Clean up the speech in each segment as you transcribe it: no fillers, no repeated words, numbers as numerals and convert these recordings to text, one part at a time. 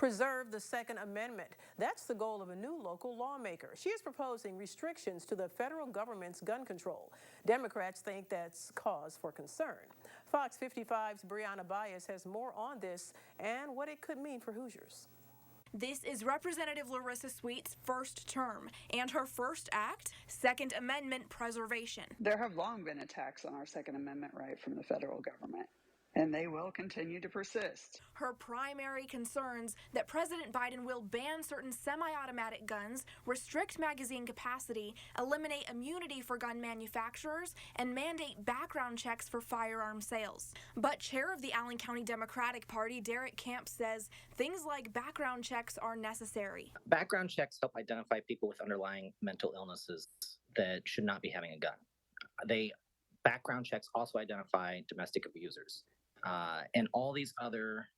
preserve the Second Amendment. That's the goal of a new local lawmaker. She is proposing restrictions to the federal government's gun control. Democrats think that's cause for concern. Fox 55's Brianna Bias has more on this and what it could mean for Hoosiers. This is Representative Lorissa Sweet's first term, and her first act, Second Amendment preservation. There have long been attacks on our Second Amendment right from the federal government, and they will continue to persist. Her primary concerns that President Biden will ban certain semi-automatic guns, restrict magazine capacity, eliminate immunity for gun manufacturers, and mandate background checks for firearm sales. But Chair of the Allen County Democratic Party, Derek Camp, says things like background checks are necessary. Background checks help identify people with underlying mental illnesses that should not be having a gun. Background checks also identify domestic abusers. And all these other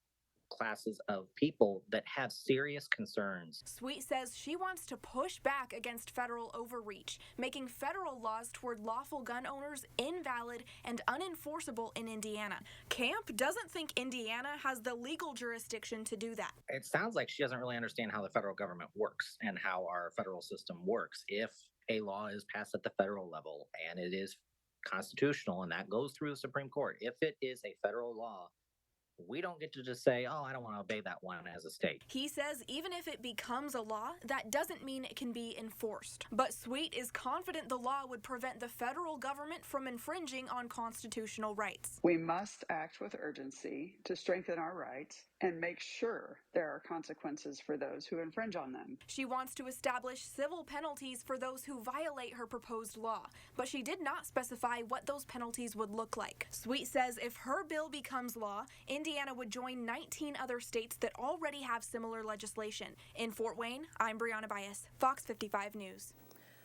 classes of people that have serious concerns. Sweet says she wants to push back against federal overreach, making federal laws toward lawful gun owners invalid and unenforceable in Indiana. Camp doesn't think Indiana has the legal jurisdiction to do that. It sounds like she doesn't really understand how the federal government works and how our federal system works. If a law is passed at the federal level and it is constitutional and that goes through the Supreme Court, if it is a federal law, we don't get to just say, oh, I don't want to obey that one as a state. He says even if it becomes a law, that doesn't mean it can be enforced. But Sweet is confident the law would prevent the federal government from infringing on constitutional rights. We must act with urgency to strengthen our rights and make sure there are consequences for those who infringe on them. She wants to establish civil penalties for those who violate her proposed law, but she did not specify what those penalties would look like. Sweet says if her bill becomes law, Indiana would join 19 other states that already have similar legislation. In Fort Wayne, I'm Brianna Bias, Fox 55 News.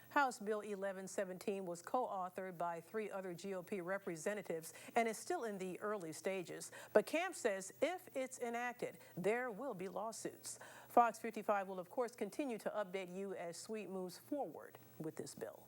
House Bill 1117 was co-authored by 3 other GOP representatives and is still in the early stages. But Camp says if it's enacted, there will be lawsuits. Fox 55 will, of course, continue to update you as Sweet moves forward with this bill.